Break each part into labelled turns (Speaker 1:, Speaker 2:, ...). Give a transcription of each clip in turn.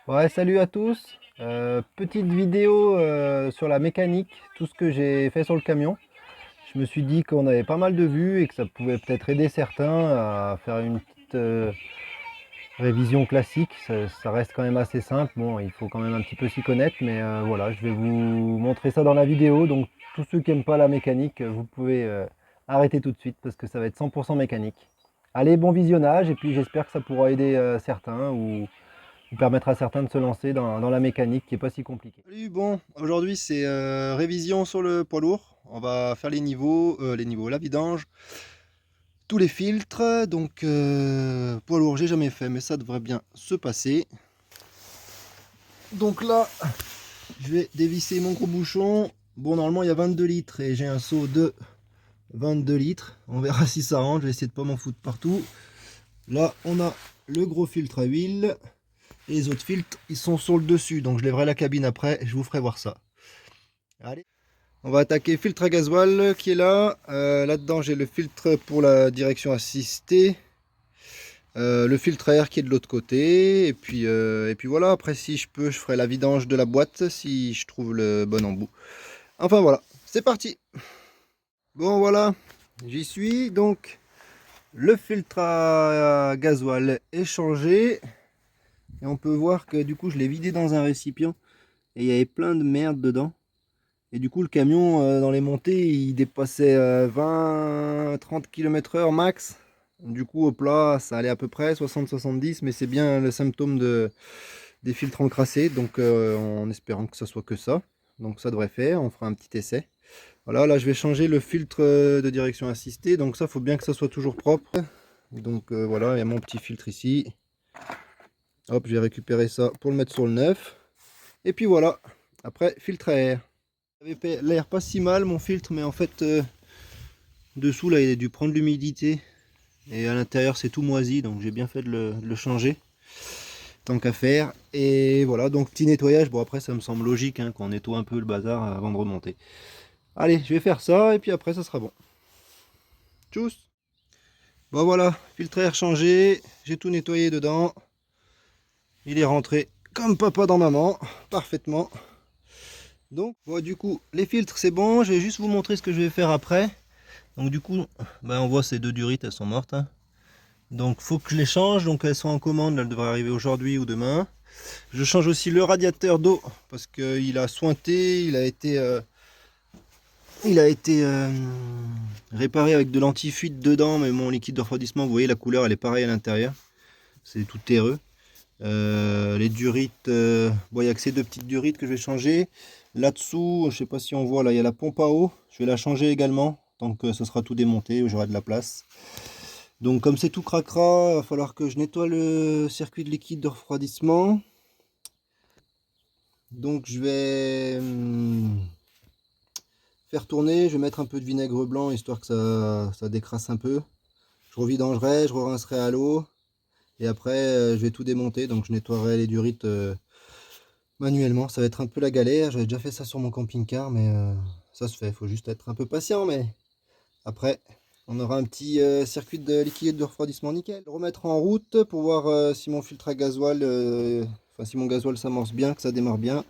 Speaker 1: Ouais, salut à tous. Petite vidéo sur la mécanique, tout ce que j'ai fait sur le camion. Je me suis dit qu'on avait pas mal de vues et que ça pouvait peut-être aider certains à faire une petite révision classique. Ça reste quand même assez simple. Bon, il faut quand même un petit peu s'y connaître, mais voilà, je vais vous montrer ça dans la vidéo. Donc, tous ceux qui n'aiment pas la mécanique, vous pouvez arrêter tout de suite parce que ça va être 100% mécanique. Allez, bon visionnage et puis j'espère que ça pourra aider certains ou permettre à certains de se lancer dans la mécanique qui n'est pas si compliquée.
Speaker 2: Salut, bon, aujourd'hui c'est révision sur le poids lourd. On va faire les niveaux, la vidange, tous les filtres. Donc, poids lourd, j'ai jamais fait, mais ça devrait bien se passer. Donc là, je vais dévisser mon gros bouchon. Bon, normalement il y a 22 litres et j'ai un seau de 22 litres. On verra si ça rentre, je vais essayer de pas m'en foutre partout. Là, on a le gros filtre à huile. Et les autres filtres, ils sont sur le dessus. Donc je lèverai la cabine après et je vous ferai voir ça. Allez. On va attaquer filtre à gasoil qui est là. Là-dedans, j'ai le filtre pour la direction assistée. Le filtre à air qui est de l'autre côté. Et puis voilà, après si je peux, je ferai la vidange de la boîte si je trouve le bon embout. Enfin voilà, c'est parti. Bon voilà, j'y suis. Donc le filtre à gasoil est changé. Et on peut voir que du coup je l'ai vidé dans un récipient. Et il y avait plein de merde dedans. Et du coup, le camion, dans les montées, il dépassait 20-30 km/h max. Du coup, au plat, ça allait à peu près 60-70, mais c'est bien le symptôme des filtres encrassés. Donc, en espérant que ça soit que ça. Donc, ça devrait faire. On fera un petit essai. Voilà, là, je vais changer le filtre de direction assistée. Donc, ça, faut bien que ça soit toujours propre. Donc, voilà, il y a mon petit filtre ici. Hop, je vais récupérer ça pour le mettre sur le neuf. Et puis voilà. Après, filtre à air. J'avais l'air pas si mal mon filtre, mais en fait dessous là il a dû prendre l'humidité et à l'intérieur c'est tout moisi, donc j'ai bien fait de le changer tant qu'à faire. Et voilà, donc petit nettoyage. Bon, après ça me semble logique hein, qu'on nettoie un peu le bazar avant de remonter. Allez, je vais faire ça et puis après ça sera bon. Tchuss. Bon voilà, filtre à air changé, j'ai tout nettoyé dedans, il est rentré comme papa dans maman parfaitement. Donc bon, du coup les filtres c'est bon, je vais juste vous montrer ce que je vais faire après. Donc du coup, ben, on voit ces deux durites, elles sont mortes, hein. Donc faut que je les change, donc elles sont en commande, là, elles devraient arriver aujourd'hui ou demain. Je change aussi le radiateur d'eau parce qu'il a sointé, il a été réparé avec de l'anti-fuite dedans, mais mon liquide de refroidissement, vous voyez la couleur elle est pareille à l'intérieur, c'est tout terreux. Les durites, bon, il n'y a que ces deux petites durites que je vais changer. Là-dessous, je sais pas si on voit, là il y a la pompe à eau, je vais la changer également, donc ce sera tout démonté, j'aurai de la place. Donc comme c'est tout cracra, il va falloir que je nettoie le circuit de liquide de refroidissement. Donc je vais faire tourner, je vais mettre un peu de vinaigre blanc histoire que ça décrasse un peu. Je revidangerai, je rincerai à l'eau et après je vais tout démonter. Donc je nettoierai les durites manuellement. Ça va être un peu la galère, j'avais déjà fait ça sur mon camping-car mais ça se fait. Il faut juste être un peu patient, mais après on aura un petit circuit de liquide de refroidissement nickel. Remettre en route pour voir si mon filtre à gasoil, enfin si mon gasoil s'amorce bien, que ça démarre bien.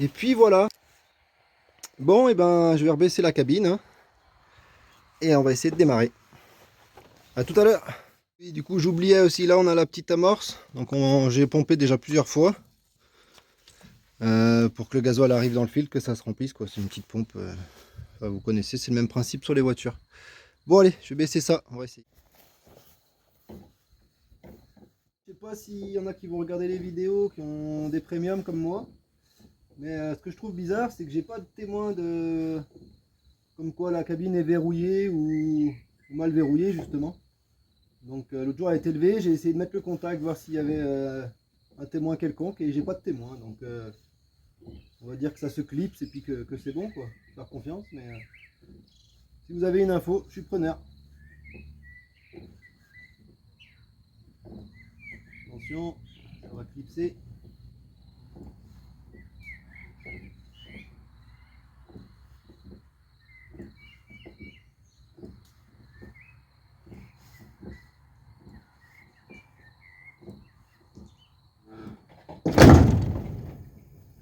Speaker 2: Et puis voilà. Bon, et ben je vais rebaisser la cabine hein, et on va essayer de démarrer. A tout à l'heure. Oui, du coup j'oubliais aussi, là on a la petite amorce. Donc j'ai pompé déjà plusieurs fois pour que le gasoil arrive dans le filtre, que ça se remplisse quoi. C'est une petite pompe. Enfin, vous connaissez, c'est le même principe sur les voitures. Bon allez, je vais baisser ça, on va essayer. Je sais pas s'il y en a qui vont regarder les vidéos, qui ont des premiums comme moi. Mais ce que je trouve bizarre, c'est que j'ai pas de témoin de comme quoi la cabine est verrouillée ou mal verrouillée justement. Donc l'autre jour elle a été levée, j'ai essayé de mettre le contact, voir s'il y avait un témoin quelconque et j'ai pas de témoin. Donc on va dire que ça se clipse et puis que c'est bon quoi. Faire confiance, mais si vous avez une info, je suis preneur. Attention, ça va clipser.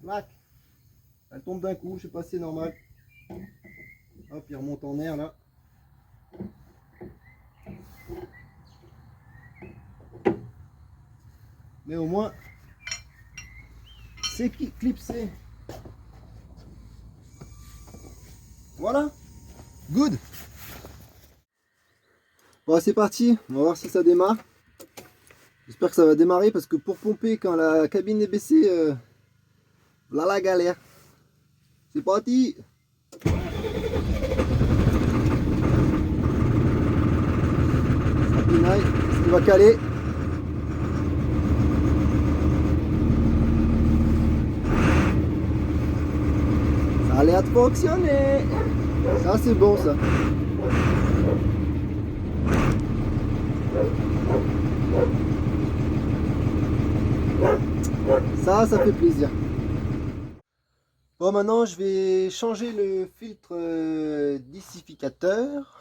Speaker 2: Clac. Elle tombe d'un coup, je sais pas si c'est normal. Hop, il remonte en air là. Mais au moins, c'est clipsé. Voilà. Good. Bon, c'est parti. On va voir si ça démarre. J'espère que ça va démarrer parce que pour pomper quand la cabine est baissée, là la galère. C'est parti. Ça pinaille. Est-ce qu'il va caler? Ça a l'air de fonctionner. Ça c'est bon ça. Ça fait plaisir. Bon, maintenant je vais changer le filtre dissificateur.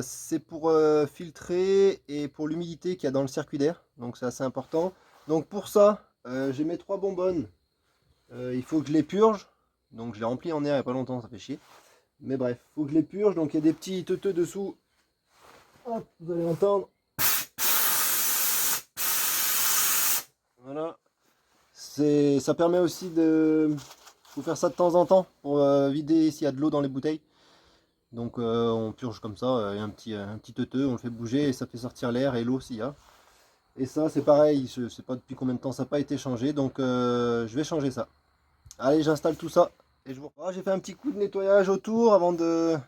Speaker 2: C'est pour filtrer et pour l'humidité qu'il y a dans le circuit d'air. Donc c'est assez important. Donc pour ça, j'ai mes 3 bonbonnes. Il faut que je les purge. Donc je les remplis en air il n'y a pas longtemps, ça fait chier. Mais bref, il faut que je les purge. Donc il y a des petits teuteux dessous. Hop, vous allez entendre. Voilà. Ça permet aussi de... faut faire ça de temps en temps pour vider s'il y a de l'eau dans les bouteilles. Donc on purge comme ça, il y a un petit teuteux, on le fait bouger et ça fait sortir l'air et l'eau s'il y a. Et ça c'est pareil, je sais pas depuis combien de temps ça n'a pas été changé, donc je vais changer ça. Allez, j'installe tout ça et je vous... Ah, j'ai fait un petit coup de nettoyage autour avant de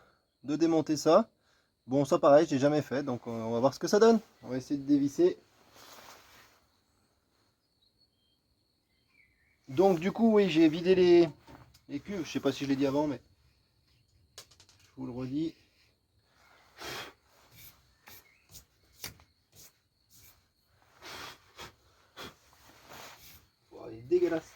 Speaker 2: démonter ça. Bon, ça pareil, j'ai jamais fait, donc on va voir ce que ça donne. On va essayer de dévisser. Donc du coup, oui, j'ai vidé les cuves. Je sais pas si je l'ai dit avant, mais je vous le redis. Oh, il est dégueulasse.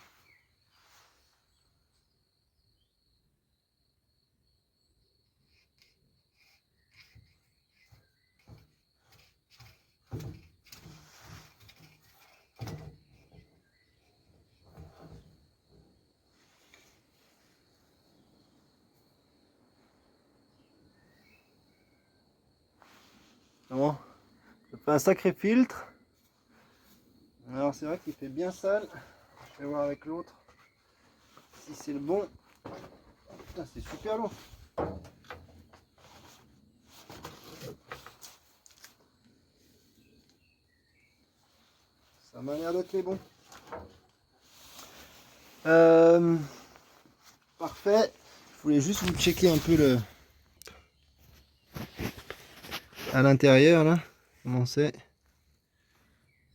Speaker 2: Bon, ça fait un sacré filtre. Alors c'est vrai qu'il fait bien sale. Je vais voir avec l'autre si c'est le bon. Putain, c'est super lourd. Ça m'a l'air d'être les bons. Parfait. Je voulais juste vous checker un peu le à l'intérieur là. Comment c'est?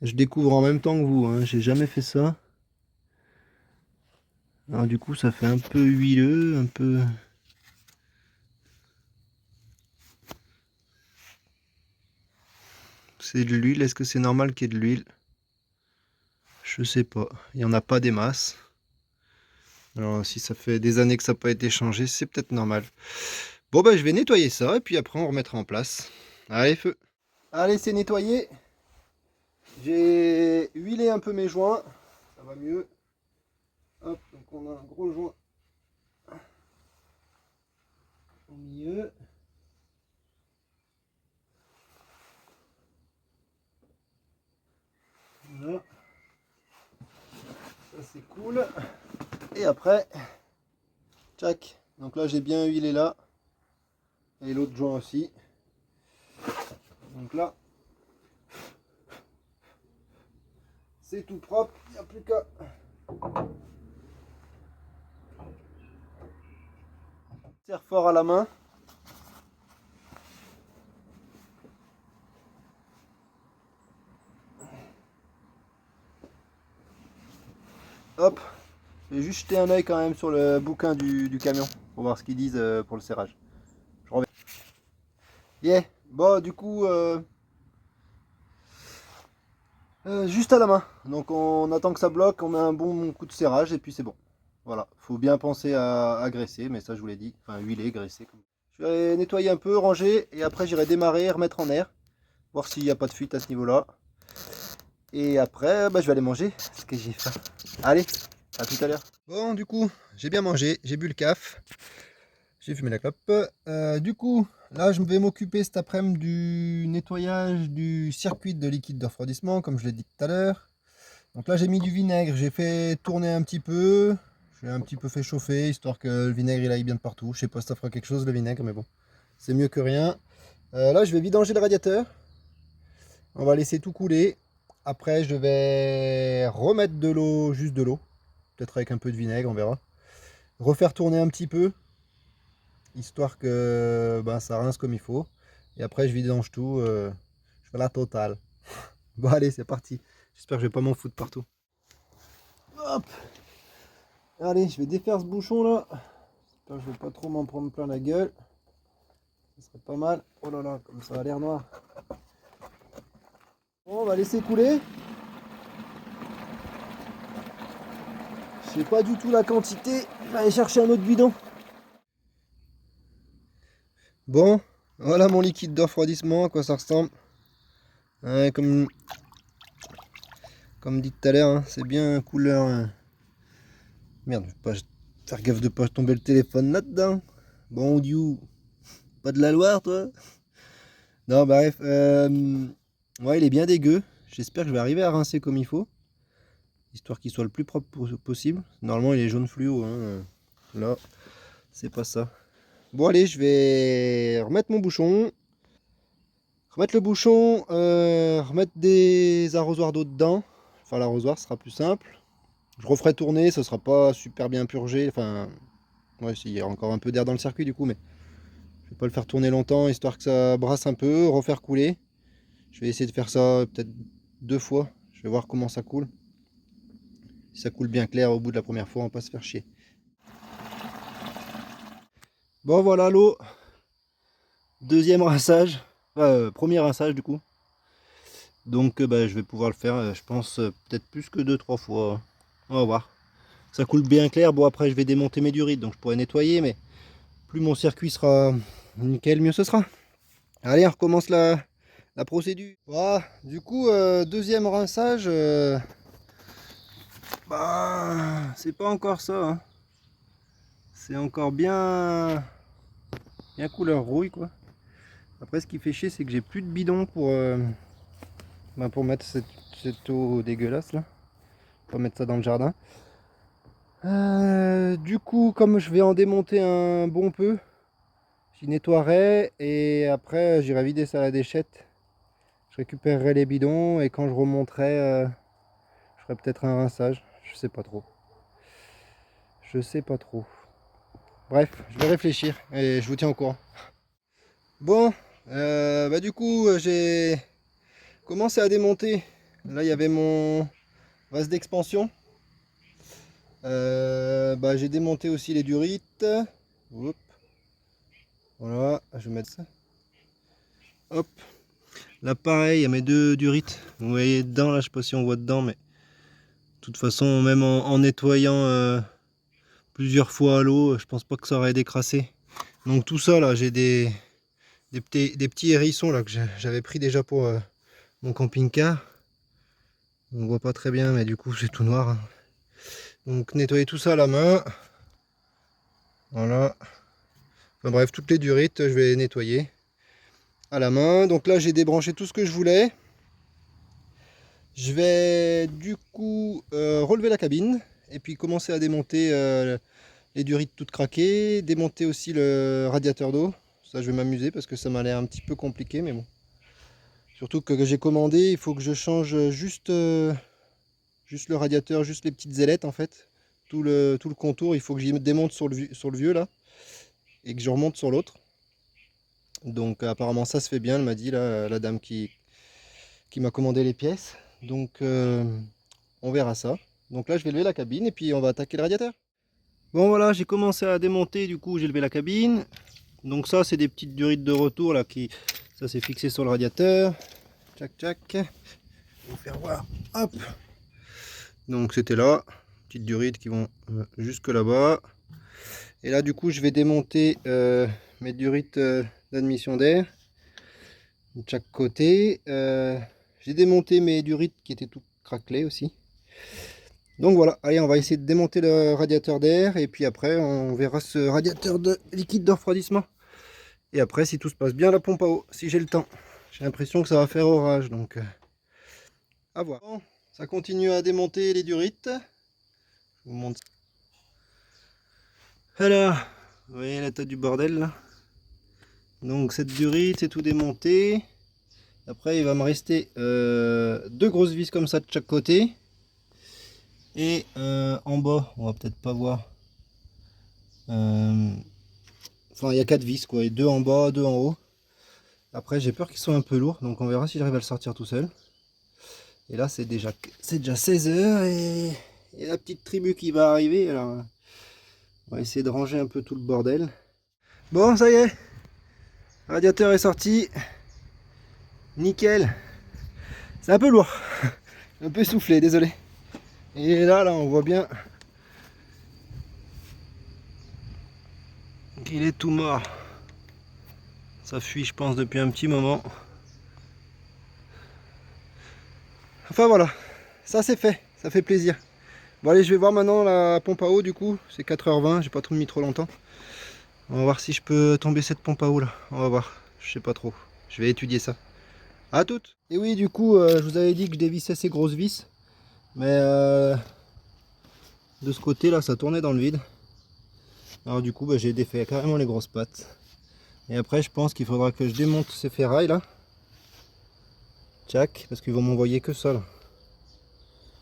Speaker 2: Je découvre en même temps que vous, hein. J'ai jamais fait ça. Alors du coup ça fait un peu huileux, un peu... C'est de l'huile, est-ce que c'est normal qu'il y ait de l'huile? Je sais pas, il n'y en a pas des masses. Alors si ça fait des années que ça n'a pas été changé, c'est peut-être normal. Bon bah je vais nettoyer ça et puis après on remettra en place. Allez feu. Allez, c'est nettoyé. J'ai huilé un peu mes joints, ça va mieux. Hop, donc on a un gros joint au milieu. Voilà. Ça c'est cool. Et après, tchac. Donc là j'ai bien huilé là. Et l'autre joint aussi. Donc là, c'est tout propre. Il n'y a plus qu'à... Serre fort à la main. Hop, je vais juste jeter un oeil quand même sur le bouquin du camion pour voir ce qu'ils disent pour le serrage. Je reviens. Yeah, bon du coup, juste à la main. Donc on attend que ça bloque, on met un bon coup de serrage et puis c'est bon. Voilà, faut bien penser à graisser, mais ça je vous l'ai dit, enfin huiler, graisser. Je vais nettoyer un peu, ranger et après j'irai démarrer, remettre en air, voir s'il n'y a pas de fuite à ce niveau-là. Et après, bah, je vais aller manger parce que j'ai faim. Allez, à tout à l'heure. Bon, du coup, j'ai bien mangé, j'ai bu le caf, j'ai fumé la clope. Du coup, là, je vais m'occuper cet après-midi du nettoyage du circuit de liquide de refroidissement, comme je l'ai dit tout à l'heure. Donc là, j'ai mis du vinaigre, j'ai fait tourner un petit peu, j'ai un petit peu fait chauffer, histoire que le vinaigre il aille bien de partout. Je sais pas si ça fera quelque chose le vinaigre, mais bon, c'est mieux que rien. Là, je vais vidanger le radiateur. On va laisser tout couler. Après, je vais remettre de l'eau, juste de l'eau. Peut-être avec un peu de vinaigre, on verra. Refaire tourner un petit peu, histoire que ben, ça rince comme il faut. Et après, je vidange tout. Je fais la totale. Bon, allez, c'est parti. J'espère que je vais pas m'en foutre partout. Hop. Allez, je vais défaire ce bouchon là. J'espère que je vais pas trop m'en prendre plein la gueule. Ce serait pas mal. Oh là là, comme ça a l'air noir. Bon, on va laisser couler. Je sais pas du tout la quantité. Je vais aller chercher un autre bidon. Bon, voilà mon liquide de refroidissement, à quoi ça ressemble. Ouais, comme dit tout à l'heure, hein, c'est bien couleur. Merde, je vais pas faire gaffe de pas tomber le téléphone là-dedans. Bon, Dieu, pas de la Loire, toi? Non, bref, ouais, il est bien dégueu. J'espère que je vais arriver à rincer comme il faut, histoire qu'il soit le plus propre possible. Normalement, il est jaune fluo, hein. Là, c'est pas ça. Bon, allez, je vais remettre mon bouchon. Remettre le bouchon, remettre des arrosoirs d'eau dedans. Enfin, l'arrosoir sera plus simple. Je referai tourner, ça sera pas super bien purgé. Enfin, ouais, il y a encore un peu d'air dans le circuit du coup, mais je vais pas le faire tourner longtemps, histoire que ça brasse un peu, refaire couler. Je vais essayer de faire ça peut-être 2 fois. Je vais voir comment ça coule. Si ça coule bien clair au bout de la première fois, on va pas se faire chier. Bon, voilà l'eau. Deuxième rinçage. Premier rinçage du coup. Donc bah, je vais pouvoir le faire, je pense, peut-être plus que 2-3 fois. On va voir. Ça coule bien clair. Bon, après, je vais démonter mes durites, donc je pourrais nettoyer, mais plus mon circuit sera nickel, mieux ce sera. Allez, on recommence la procédure. Voilà, du coup, deuxième rinçage. Bah, c'est pas encore ça, hein. C'est encore bien couleur rouille, quoi. Après, ce qui fait chier, c'est que j'ai plus de bidon pour mettre cette eau dégueulasse là. Pour mettre ça dans le jardin. Du coup, comme je vais en démonter un bon peu, j'y nettoierai et après j'irai vider ça à la déchette. Je récupérerai les bidons et quand je remonterai, je ferai peut-être un rinçage. Je sais pas trop. Je sais pas trop. Bref, je vais réfléchir et je vous tiens au courant. Bon, bah du coup, j'ai commencé à démonter. Là, il y avait mon vase d'expansion. Bah, j'ai démonté aussi les durites. Hop. Voilà, je vais mettre ça. Hop. Là, pareil, il y a mes deux durites. Vous voyez dedans, là, je sais pas si on voit dedans, mais de toute façon, même en nettoyant plusieurs fois à l'eau, je pense pas que ça aurait décrassé. Donc tout ça, là, j'ai des petits hérissons là que j'avais pris déjà pour mon camping-car. On voit pas très bien, mais du coup, c'est tout noir, hein. Donc nettoyer tout ça à la main. Voilà. Enfin bref, toutes les durites, je vais les nettoyer à la main. Donc là, j'ai débranché tout ce que je voulais. Je vais du coup relever la cabine et puis commencer à démonter les durites toutes craquées, démonter aussi le radiateur d'eau. Ça, je vais m'amuser parce que ça m'a l'air un petit peu compliqué, mais bon. Surtout que j'ai commandé, il faut que je change juste le radiateur, juste les petites ailettes en fait. Tout le contour, il faut que j'y démonte sur le vieux là et que je remonte sur l'autre. Donc apparemment ça se fait bien, elle m'a dit là, la dame qui m'a commandé les pièces. Donc on verra ça. Donc là je vais lever la cabine et puis on va attaquer le radiateur. Bon voilà, j'ai commencé à démonter, du coup j'ai levé la cabine. Donc ça c'est des petites durites de retour là ça c'est fixé sur le radiateur. Tchac tchac. Je vais vous faire voir. Hop. Donc c'était là, petites durites qui vont jusque là-bas. Et là du coup je vais démonter mes durites d'admission d'air de chaque côté. J'ai démonté mes durites qui étaient tout craquelées aussi. Donc voilà, allez, on va essayer de démonter le radiateur d'air et puis après on verra ce radiateur de liquide de refroidissement. Et après, si tout se passe bien, la pompe à eau, si j'ai le temps. J'ai l'impression que ça va faire orage, donc à voir. Bon, ça continue à démonter les durites. Je vous montre. Alors, vous voyez la tête du bordel là. Donc cette durite, c'est tout démonté. Après, il va me rester deux grosses vis comme ça de chaque côté. Et en bas, on va peut-être pas voir. Enfin, il y a 4 vis quoi, et 2 en bas, 2 en haut. Après, j'ai peur qu'ils soient un peu lourds, donc on verra si j'arrive à le sortir tout seul. Et là, c'est déjà 16 h et la petite tribu qui va arriver. Alors, on va essayer de ranger un peu tout le bordel. Bon, ça y est, le radiateur est sorti. Nickel. C'est un peu lourd, un peu soufflé, désolé. Et là, on voit bien qu'il est tout mort. Ça fuit, je pense, depuis un petit moment. Enfin voilà, ça c'est fait, ça fait plaisir. Bon allez, je vais voir maintenant la pompe à eau du coup. C'est 4 h 20, j'ai pas trop mis trop longtemps. On va voir si je peux tomber cette pompe à eau là. On va voir, je sais pas trop. Je vais étudier ça. À toutes. Et oui, du coup, je vous avais dit que je dévissais ces grosses vis. Mais de ce côté là, ça tournait dans le vide. Alors du coup, j'ai défait carrément les grosses pattes. Et après, je pense qu'il faudra que je démonte ces ferrailles là. Tchac, parce qu'ils vont m'envoyer que ça là.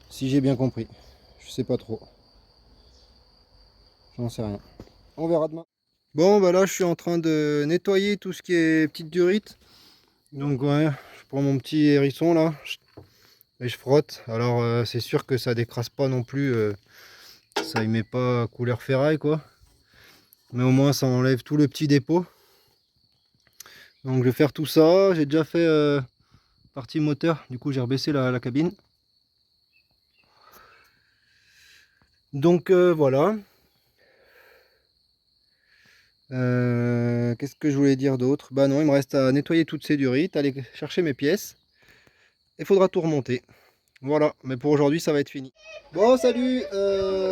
Speaker 2: Si j'ai bien compris. Je sais pas trop. J'en sais rien. On verra demain. Bon, bah là, je suis en train de nettoyer tout ce qui est petite durite. Donc ouais, je prends mon petit hérisson là et je frotte. Alors c'est sûr que ça décrase pas non plus. Ça y met pas couleur ferraille quoi. Mais au moins ça enlève tout le petit dépôt. Donc je vais faire tout ça. J'ai déjà fait partie moteur. Du coup j'ai rebaissé la cabine. Donc voilà. Qu'est-ce que je voulais dire d'autre? Bah non, il me reste à nettoyer toutes ces durites, aller chercher mes pièces. Il faudra tout remonter. Voilà, mais pour aujourd'hui ça va être fini. Bon salut,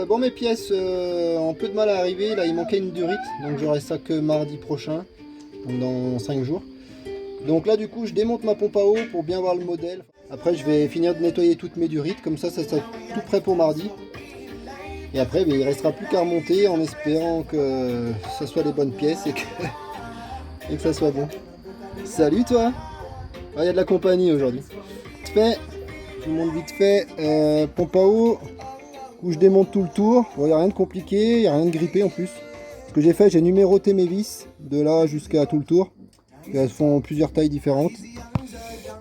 Speaker 2: bon mes pièces ont peu de mal à arriver, là il manquait une durite, donc j'aurai ça que mardi prochain, donc dans 5 jours. Donc là du coup je démonte ma pompe à eau pour bien voir le modèle. Après je vais finir de nettoyer toutes mes durites, comme ça sera tout prêt pour mardi. Et après il ne restera plus qu'à remonter en espérant que ça soit les bonnes pièces et que ça soit bon. Salut toi. Ah, il y a de la compagnie aujourd'hui. Je vous montre vite fait, pompe à eau, où je démonte tout le tour. Bon, il n'y a rien de compliqué, il n'y a rien de grippé en plus. Ce que j'ai fait, j'ai numéroté mes vis, de là jusqu'à tout le tour. Elles font plusieurs tailles différentes.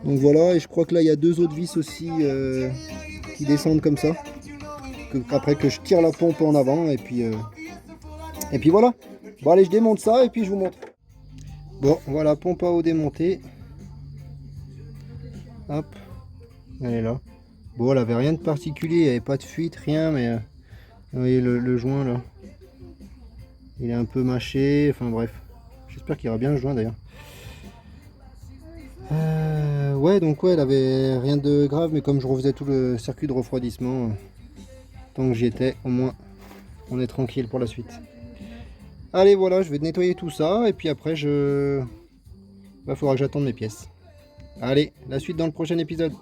Speaker 2: Donc voilà, et je crois que là il y a 2 autres vis aussi qui descendent comme ça. Après que je tire la pompe en avant et puis voilà. Bon allez, je démonte ça et puis je vous montre. Bon voilà, pompe à eau démontée. Hop. Elle est là. Bon, elle avait rien de particulier, il n'y avait pas de fuite, rien, mais vous voyez le joint là. Il est un peu mâché, enfin bref. J'espère qu'il ira bien le joint d'ailleurs. Ouais, donc ouais, elle avait rien de grave, mais comme je refaisais tout le circuit de refroidissement, tant que j'y étais, au moins on est tranquille pour la suite. Allez, voilà, je vais nettoyer tout ça, et puis après, faudra que j'attende mes pièces. Allez, la suite dans le prochain épisode.